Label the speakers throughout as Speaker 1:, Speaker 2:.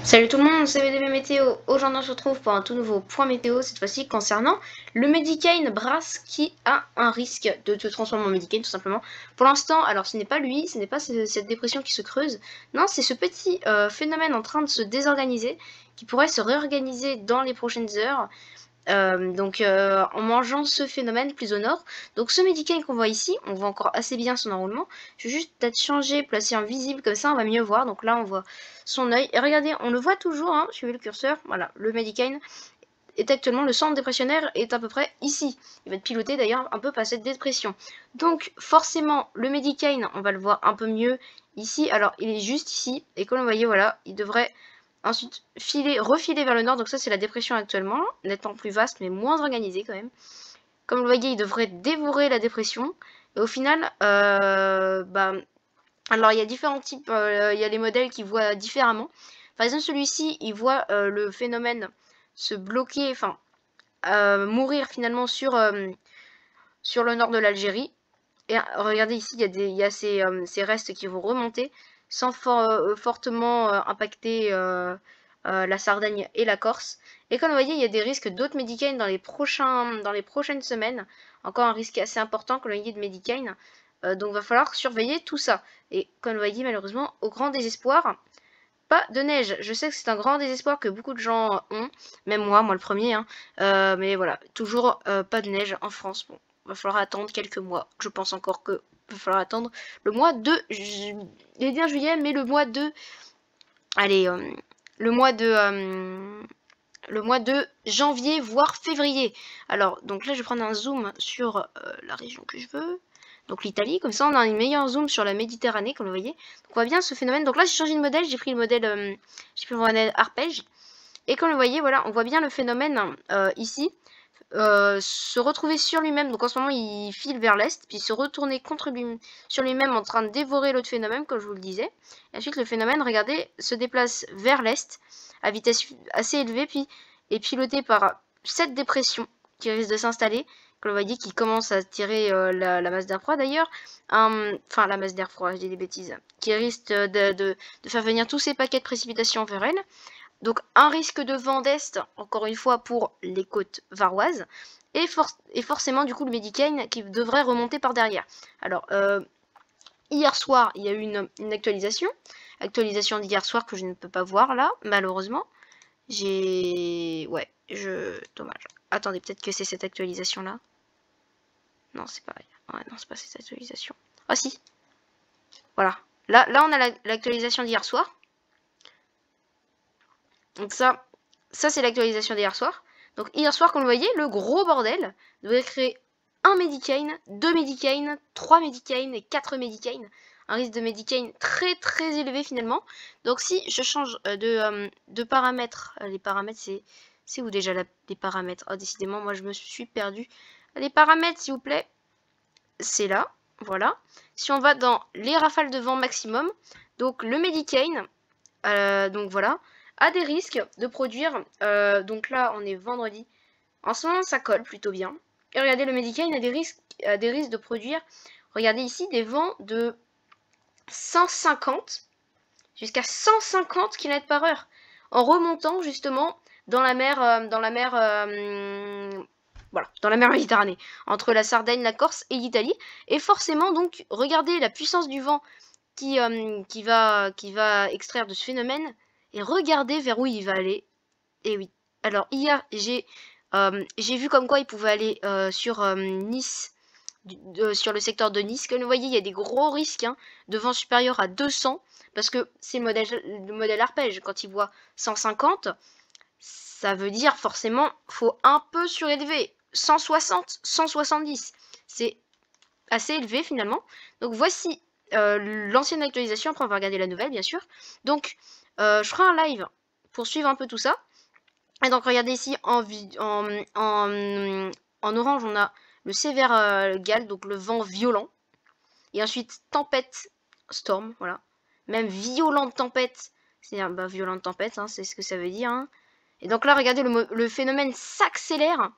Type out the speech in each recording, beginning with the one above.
Speaker 1: Salut tout le monde, c'est VDB Météo. Aujourd'hui on se retrouve pour un tout nouveau point météo, cette fois-ci concernant le Medicane Brass qui a un risque de se transformer en Medicane tout simplement. Pour l'instant, alors ce n'est pas lui, ce n'est pas cette dépression qui se creuse, non c'est ce petit phénomène en train de se désorganiser qui pourrait se réorganiser dans les prochaines heures. En mangeant ce phénomène plus au nord. Donc ce Medicane qu'on voit ici, on voit encore assez bien son enroulement. Je vais juste peut-être changer, placer en visible, comme ça on va mieux voir. Donc là on voit son œil. Et regardez, on le voit toujours, hein, suivez le curseur. Voilà, le Medicane est actuellement, le centre dépressionnaire est à peu près ici. Il va être piloté d'ailleurs un peu par cette dépression. Donc forcément, le Medicane, on va le voir un peu mieux ici. Alors il est juste ici. Et comme vous voyez, voilà, il devrait ensuite refiler vers le nord. Donc ça c'est la dépression actuellement, nettement plus vaste mais moins organisée quand même. Comme vous le voyez, il devrait dévorer la dépression. Et au final, alors il y a différents types, il y a les modèles qui voient différemment. Par exemple celui-ci, il voit le phénomène se bloquer, enfin mourir finalement sur le nord de l'Algérie. Et regardez ici, il y a ces restes qui vont remonter sans fortement impacter la Sardaigne et la Corse. Et comme vous voyez, il y a des risques d'autres Medicane dans les prochaines semaines. Encore un risque assez important, comme vous voyez, de Medicane. Donc il va falloir surveiller tout ça. Et comme vous voyez, malheureusement, au grand désespoir, pas de neige. Je sais que c'est un grand désespoir que beaucoup de gens ont, même moi le premier. Hein. Mais voilà, toujours pas de neige en France. Bon, va falloir attendre quelques mois. Je pense encore que va falloir attendre le mois de, j'allais dire juillet, mais le mois de, allez, le mois de janvier, voire février. Alors, donc là, je vais prendre un zoom sur la région que je veux. Donc l'Italie, comme ça on a un meilleur zoom sur la Méditerranée, comme vous voyez. Donc on voit bien ce phénomène. Donc là j'ai changé de modèle, j'ai pris le modèle arpège. Et comme vous voyez, voilà, on voit bien le phénomène ici se retrouver sur lui-même. Donc en ce moment il file vers l'est, puis se retourner sur lui-même en train de dévorer l'autre phénomène, comme je vous le disais. Et ensuite le phénomène, regardez, se déplace vers l'est à vitesse assez élevée, puis est piloté par cette dépression qui risque de s'installer. Vous voyez qui commence à tirer la masse d'air froid d'ailleurs, enfin la masse d'air froid, je dis des bêtises, qui risque de faire venir tous ces paquets de précipitations vers elle. Donc un risque de vent d'est, encore une fois pour les côtes varoises, et forcément du coup le Medicane qui devrait remonter par derrière. Alors hier soir il y a eu une actualisation d'hier soir que je ne peux pas voir là, malheureusement. Dommage. Attendez, peut-être que c'est cette actualisation là. Non, c'est pas. Ouais, non, c'est pas cette actualisation. Ah si. Voilà. Là on a l'actualisation d'hier soir. Donc ça c'est l'actualisation d'hier soir. Donc hier soir, comme vous voyez, le gros bordel devait créer un Medicane, 2 Medicane, 3 Medicane et 4 Medicane. Un risque de Medicane très très élevé finalement. Donc si je change de paramètres, les paramètres c'est où déjà les paramètres? Oh décidément moi je me suis perdu. Les paramètres s'il vous plaît, c'est là, voilà. Si on va dans les rafales de vent maximum, donc le Medicane, donc voilà, a des risques de produire, donc là on est vendredi, en ce moment ça colle plutôt bien, et regardez le Medicane a des risques de produire, regardez ici des vents de 150 jusqu'à 150 km/h, en remontant justement dans la mer, voilà, dans la mer Méditerranée, entre la Sardaigne, la Corse et l'Italie. Et forcément, donc, regardez la puissance du vent qui va extraire de ce phénomène, et regardez vers où il va aller. Et oui, alors hier, j'ai vu comme quoi il pouvait aller sur Nice, sur le secteur de Nice. Comme vous voyez, il y a des gros risques hein, de vent supérieur à 200, parce que c'est le modèle arpège. Quand il voit 150, ça veut dire forcément faut un peu surélever. 160, 170, c'est assez élevé finalement. Donc voici l'ancienne actualisation, après on va regarder la nouvelle bien sûr. Donc je ferai un live pour suivre un peu tout ça. Et donc regardez ici en orange on a le sévère gale, donc le vent violent. Et ensuite tempête, storm, voilà. Même violente tempête, c'est-à-dire violente tempête, hein, c'est ce que ça veut dire. Hein. Et donc là regardez le phénomène s'accélère.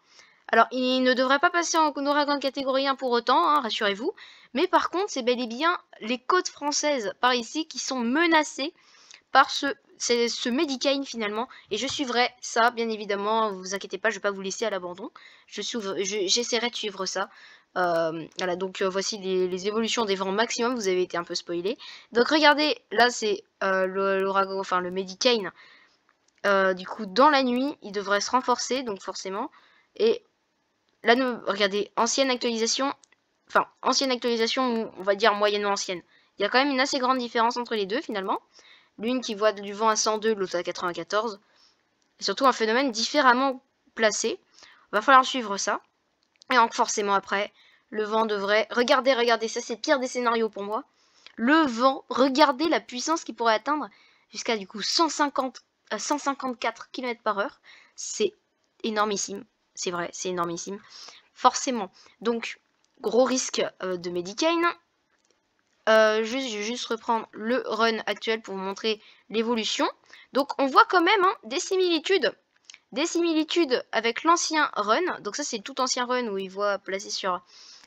Speaker 1: Alors, il ne devrait pas passer en ouragan de catégorie 1 pour autant, hein, rassurez-vous. Mais par contre, c'est bel et bien les côtes françaises par ici qui sont menacées par ce c'est ce Medicane finalement, et je suivrai ça, bien évidemment, vous inquiétez pas, je vais pas vous laisser à l'abandon, j'essaierai de suivre ça. Voilà, donc voici les évolutions des vents maximum, vous avez été un peu spoilé. Donc regardez, là c'est l'ouragan, enfin le Medicane, du coup dans la nuit, il devrait se renforcer, donc forcément, et là, regardez, ancienne actualisation, on va dire moyennement ancienne. Il y a quand même une assez grande différence entre les deux finalement. L'une qui voit du vent à 102, l'autre à 94. Et surtout un phénomène différemment placé. Va falloir suivre ça. Et donc forcément après, le vent devrait... Regardez, ça c'est pire des scénarios pour moi. Le vent, regardez la puissance qu'il pourrait atteindre jusqu'à du coup 154 km/h. C'est énormissime. C'est vrai, c'est énormissime. Forcément. Donc, gros risque de Medicane. Je vais juste reprendre le run actuel pour vous montrer l'évolution. Donc on voit quand même des similitudes avec l'ancien run. Donc ça c'est tout ancien run où il voit placer sur...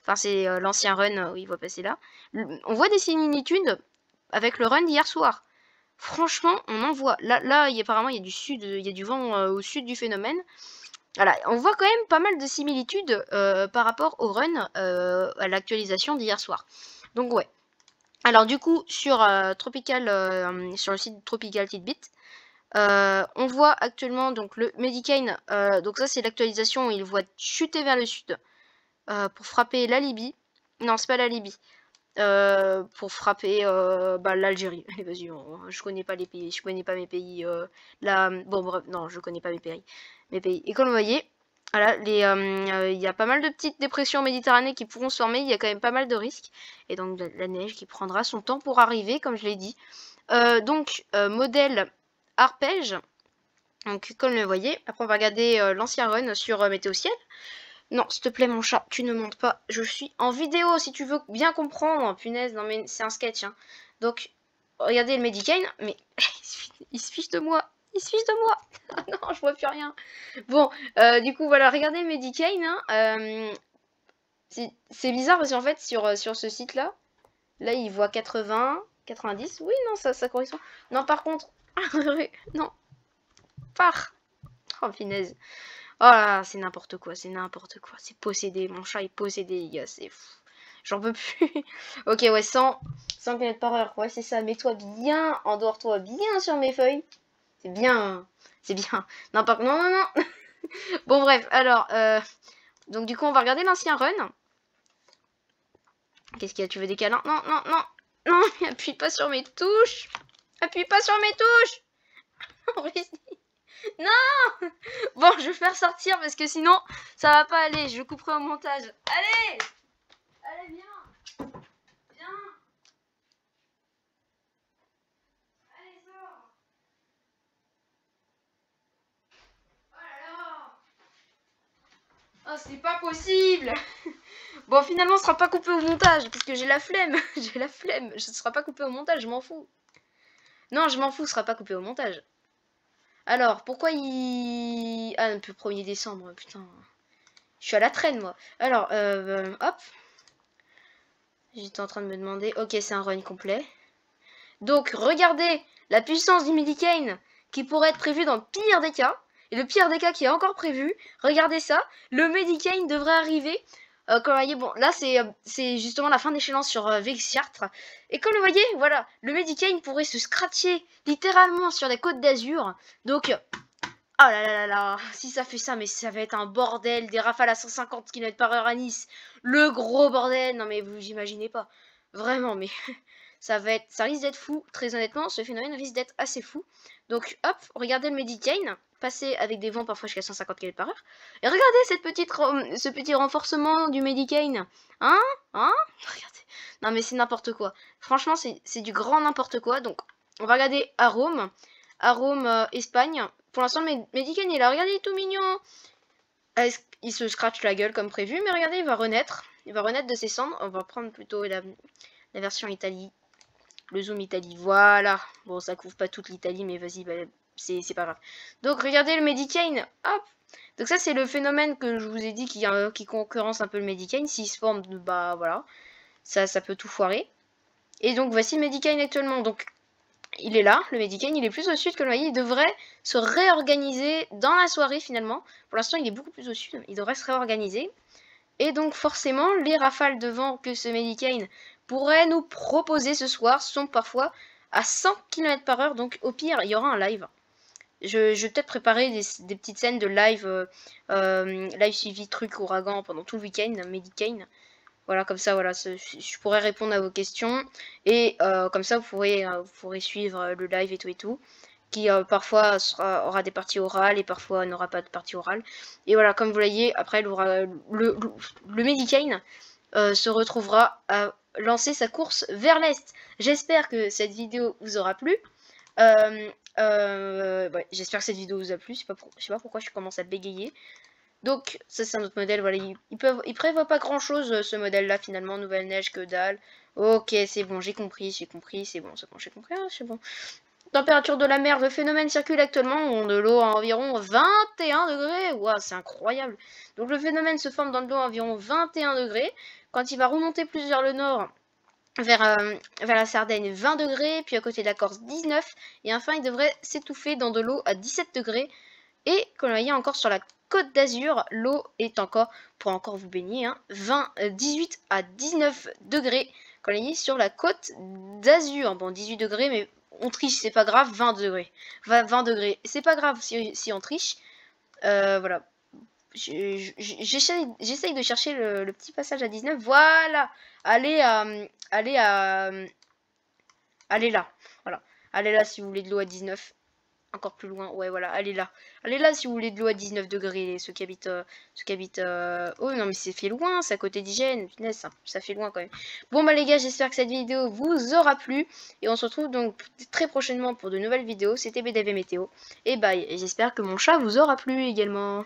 Speaker 1: Enfin c'est l'ancien run où il voit passer là. On voit des similitudes avec le run d'hier soir. Franchement on en voit. Là apparemment il y a du sud, il y a du vent au sud du phénomène. Voilà, on voit quand même pas mal de similitudes par rapport au run à l'actualisation d'hier soir. Donc ouais. Alors du coup sur sur le site Tropical Tidbit, on voit actuellement donc le Medicane. Donc ça c'est l'actualisation où il voit chuter vers le sud pour frapper la Libye. Non c'est pas la Libye. Pour frapper l'Algérie. Allez vas-y, je connais pas les pays, je connais pas mes pays. Bon bref, non je connais pas mes pays. Et comme vous voyez, voilà, il y a pas mal de petites dépressions en Méditerranée qui pourront se former, il y a quand même pas mal de risques. Et donc la neige qui prendra son temps pour arriver, comme je l'ai dit. Modèle arpège. Donc comme vous le voyez, après on va regarder l'ancien run sur Météo Ciel. Non, s'il te plaît mon chat, tu ne montes pas. Je suis en vidéo si tu veux bien comprendre. Punaise, non mais c'est un sketch. Hein. Donc, regardez le Medicane, mais il se fiche de moi. Il se fiche de moi. Non, je vois plus rien. Bon, du coup, voilà, regardez le Medicane. Hein, c'est bizarre parce qu'en fait, sur ce site-là, là, il voit 80, 90. Oui, non, ça correspond. Non, par contre... non. Oh, punaise. Oh là, c'est n'importe quoi, c'est n'importe quoi. C'est possédé, mon chat est possédé, les gars, c'est fou. J'en peux plus. Ok, ouais, 100 km/h, ouais, c'est ça. Mets-toi bien, endors-toi bien sur mes feuilles. C'est bien, c'est bien. Non, non. Bon, bref, alors, donc du coup, on va regarder l'ancien run. Qu'est-ce qu'il y a? Tu veux des câlins? Non, appuie pas sur mes touches. Appuie pas sur mes touches. Non. Bon, je vais faire sortir parce que sinon, ça va pas aller. Je couperai au montage. Allez. Allez, viens. Viens. Allez, sors. Oh là là. Oh, c'est pas possible. Bon, finalement, ce sera pas coupé au montage parce que j'ai la flemme. J'ai la flemme. Ce sera pas coupé au montage, je m'en fous. Non, je m'en fous, ce sera pas coupé au montage. Alors, pourquoi il... Ah, depuis le 1er décembre, putain. Je suis à la traîne, moi. Alors, hop. J'étais en train de me demander... Ok, c'est un run complet. Donc, regardez la puissance du Medicane qui pourrait être prévue dans le pire des cas. Et le pire des cas qui est encore prévu. Regardez ça. Le Medicane devrait arriver... comme vous voyez, bon, là, c'est justement la fin d'échéance sur Vexiartre. Et comme vous voyez, voilà, le Medicane pourrait se scratcher littéralement sur les côtes d'Azur. Donc, oh là là là là, si ça fait ça, mais ça va être un bordel. Des rafales à 150 km/h à Nice. Le gros bordel. Non, mais vous imaginez pas. Vraiment, mais ça risque d'être fou. Très honnêtement, ce phénomène risque d'être assez fou. Donc, hop, regardez le Medicane passer avec des vents parfois jusqu'à 150 km/h. Et regardez ce petit renforcement du Medicane. Hein? Regardez. Non, mais c'est n'importe quoi. Franchement, c'est du grand n'importe quoi. Donc, on va regarder Arome. Arome, Espagne. Pour l'instant, le Medicane, il a regardé, il est tout mignon. Il se scratch la gueule comme prévu, mais regardez, il va renaître. Il va renaître de ses cendres. On va prendre plutôt la version Italie. Le zoom Italie, voilà. Bon, ça couvre pas toute l'Italie, mais vas-y, bah, c'est pas grave. Donc, regardez le Medicane. Hop. Donc ça, c'est le phénomène que je vous ai dit qui concurrence un peu le Medicane. S'il se forme, bah voilà. Ça peut tout foirer. Et donc, voici le Medicane actuellement. Donc, il est là, le Medicane, il est plus au sud que le voyez, il devrait se réorganiser dans la soirée finalement. Pour l'instant, il est beaucoup plus au sud, il devrait se réorganiser. Et donc forcément, les rafales de vent que ce Medicane pourrait nous proposer ce soir sont parfois à 100 km/h, donc au pire, il y aura un live. Je vais peut-être préparer des petites scènes de live, live suivi truc ouragan pendant tout le week-end, Medicane. Voilà, comme ça, voilà, je pourrais répondre à vos questions. Et comme ça, vous pourrez suivre le live et tout. Qui parfois aura des parties orales et parfois n'aura pas de partie orale. Et voilà, comme vous voyez, après, le Medicane se retrouvera à lancer sa course vers l'est. J'espère que cette vidéo vous aura plu. Ouais, j'espère que cette vidéo vous a plu. Je sais pas pourquoi je commence à bégayer. Donc, ça c'est un autre modèle, voilà, il prévoit pas grand chose ce modèle-là finalement, nouvelle neige, que dalle. Ok, c'est bon, j'ai compris, c'est bon, j'ai compris, hein, c'est bon. Température de la mer, le phénomène circule actuellement de l'eau à environ 21 degrés. Waouh, c'est incroyable. Donc le phénomène se forme dans de l'eau à environ 21 degrés. Quand il va remonter plus vers le nord, vers la Sardaigne 20 degrés, puis à côté de la Corse 19. Et enfin, il devrait s'étouffer dans de l'eau à 17 degrés. Et comme vous voyez encore sur la Côte d'Azur, l'eau est encore, pour encore vous baigner, hein, 18 à 19 degrés. Comme vous voyez sur la Côte d'Azur, bon 18 degrés, mais on triche, c'est pas grave, 20 degrés. 20 degrés, c'est pas grave si on triche. Voilà. J'essaye de chercher le petit passage à 19. Voilà. Allez là. Voilà. Allez là si vous voulez de l'eau à 19. Encore plus loin, ouais voilà, allez là si vous voulez de l'eau à 19 degrés, ceux qui habitent, oh non mais c'est fait loin, c'est à côté d'Hygiène, punaise, ça fait loin quand même. Bon bah les gars, j'espère que cette vidéo vous aura plu, et on se retrouve donc très prochainement pour de nouvelles vidéos. C'était BDV Météo, et bye, et j'espère que mon chat vous aura plu également.